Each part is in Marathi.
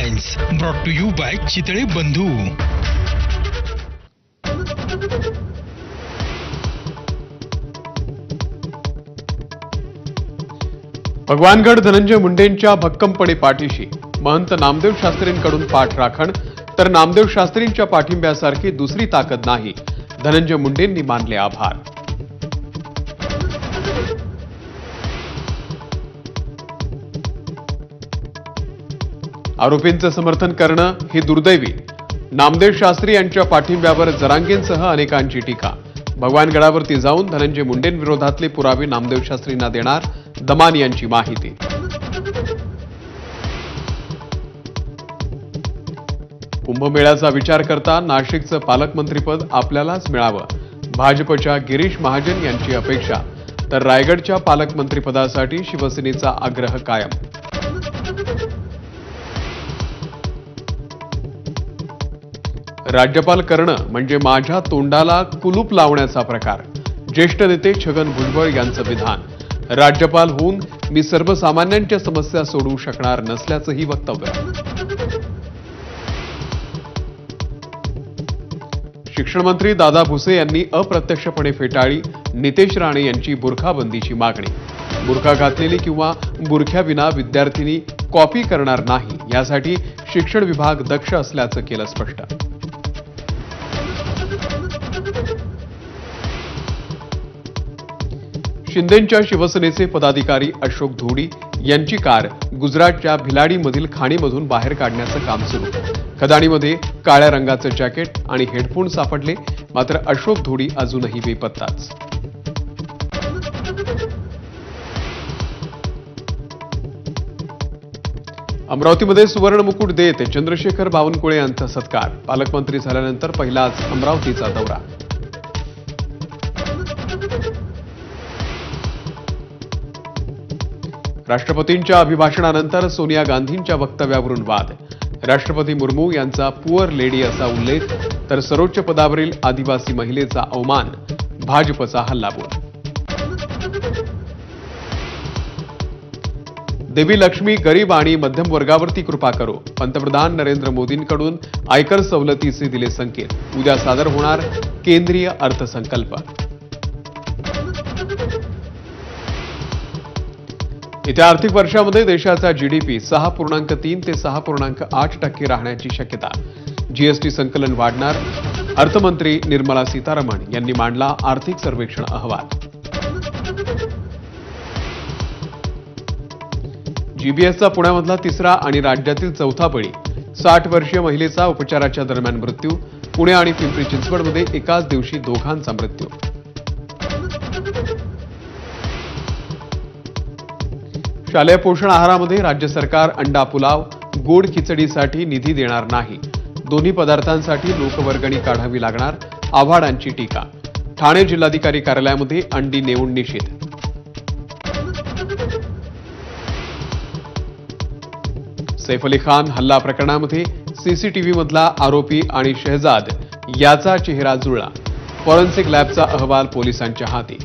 Headlines brought to you by Chitale Bandhu. Bhagwangad Dhananjay मुंडेंच्या भक्कमपणे पाठीशी महंत नामदेव शास्त्रींकडून पाठ राखण, तर नामदेव शास्त्रींच्या पाठिंब्यासारखी दुसरी ताकद नाही, धनंजय मुंडेंनी मानले आभार। आरोपींचं समर्थन करणं ही दुर्दैवी, नामदेव शास्त्री यांच्या पाठिंब्यावर जरांगेंसह अनेकांची टीका। भगवानगडावरती जाऊन धनंजय मुंडेंविरोधातले पुरावे नामदेव शास्त्रींना देणार, दमान यांची माहिती। कुंभमेळ्याचा विचार करता नाशिकचं पालकमंत्रीपद आपल्यालाच मिळावं, भाजपच्या गिरीश महाजन यांची अपेक्षा, तर रायगडच्या पालकमंत्रीपदासाठी शिवसेनेचा आग्रह कायम। राज्यपाल करणं म्हणजे माझ्या तोंडाला कुलूप लावण्याचा प्रकार, ज्येष्ठ नेते छगन भुजबळ यांचं विधान। राज्यपाल होऊन मी सर्वसामान्यांच्या समस्या सोडवू शकणार नसल्याचंही वक्तव्य। शिक्षण मंत्री दादा भुसे यांनी अप्रत्यक्षपणे फेटाळली नितेश राणे यांची बुरखाबंदीची मागणी। बुरखा घातलेली किंवा बुरख्याविना विद्यार्थिनी कॉपी करणार नाही, यासाठी शिक्षण विभाग दक्ष असल्याचं केलं स्पष्ट। शिंदेंच्या शिवसेनेचे पदाधिकारी अशोक धोडी यांची कार गुजरातच्या भिलाडीमधील खाणीमधून बाहेर काढण्याचं काम सुरू। खदाणीमध्ये काळ्या रंगाचं जॅकेट आणि हेडफोन सापडले, मात्र अशोक धोडी अजूनही बेपत्ताच। अमरावतीमध्ये सुवर्ण मुकुट देत चंद्रशेखर बावनकुळे यांचा सत्कार, पालकमंत्री झाल्यानंतर पहिलाच अमरावतीचा दौरा। राष्ट्रपतींच्या अभिभाषणानंतर सोनिया गांधींच्या वक्तव्यावरून वाद, राष्ट्रपती मुर्मू यांचा पुअर लेडी असा उल्लेख, तर सर्वोच्च पदावरील आदिवासी महिलेचा अवमान, भाजपचा हल्लाबोल। देवी लक्ष्मी गरीब आणि मध्यम वर्गावरती कृपा करो, पंतप्रधान नरेंद्र मोदींकडून आयकर सवलतीचे दिले संकेत, उद्या सादर होणार केंद्रीय अर्थसंकल्प। येत्या आर्थिक वर्षामध्ये देशाचा जीडीपी 6.3 ते 6.8% राहण्याची शक्यता, जीएसटी संकलन वाढणार, अर्थमंत्री निर्मला सीतारामन यांनी मांडला आर्थिक सर्वेक्षण अहवाल। जीबीएसचा पुण्यामधला तिसरा आणि राज्यातील चौथा बळी, 60 वर्षीय महिलेचा उपचाराच्या दरम्यान मृत्यू, पुणे आणि पिंपरी चिंचवडमध्ये एकाच दिवशी दोघांचा मृत्यू। शालेय पोषण आहारामध्ये राज्य सरकार अंडा पुलाव, गोड खिचडीसाठी निधी देणार नाही, दोन्ही पदार्थांसाठी लोकवर्गणी काढावी लागणार, आव्हाडांची टीका। ठाणे जिल्हाधिकारी कार्यालयामध्ये अंडी नेऊन निषेध। सैफ अली खान हल्ला प्रकरणामध्ये सीसीटीव्हीमधला आरोपी आणि शहजाद याचा चेहरा जुळला, फॉरेन्सिक लॅबचा अहवाल पोलिसांच्या हाती।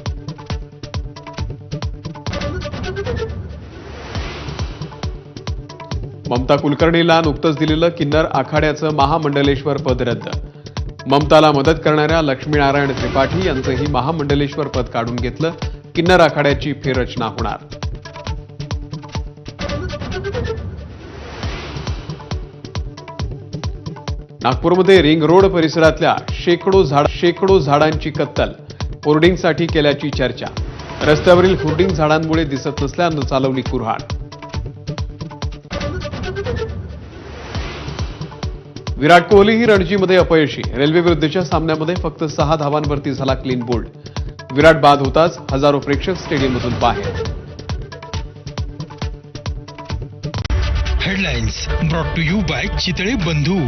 ममता कुलकर्णीला नुकतंच दिलेलं किन्नर आखाड्याचं महामंडलेश्वर पद रद्द, ममताला मदत करणाऱ्या लक्ष्मीनारायण त्रिपाठी यांचंही महामंडलेश्वर पद काढून घेतलं, किन्नर आखाड्याची फेररचना होणार। नागपूरमध्ये रिंग रोड परिसरातल्या शेकडो झाडांची कत्तल, होर्डिंगसाठी केल्याची चर्चा, रस्त्यावरील होर्डिंग झाडांमुळे दिसत नसल्यानं चालवली कुऱ्हाड। विराट कोहलीही रणजीमध्ये अपयशी, रेल्वे विरुद्धच्या सामन्यामध्ये फक्त 6 धावांवरती झाला क्लीन बोल्ड, विराट बाद होताच हजारो प्रेक्षक स्टेडियममधून बाहेर। Headlines brought to you by Chitale बंधू।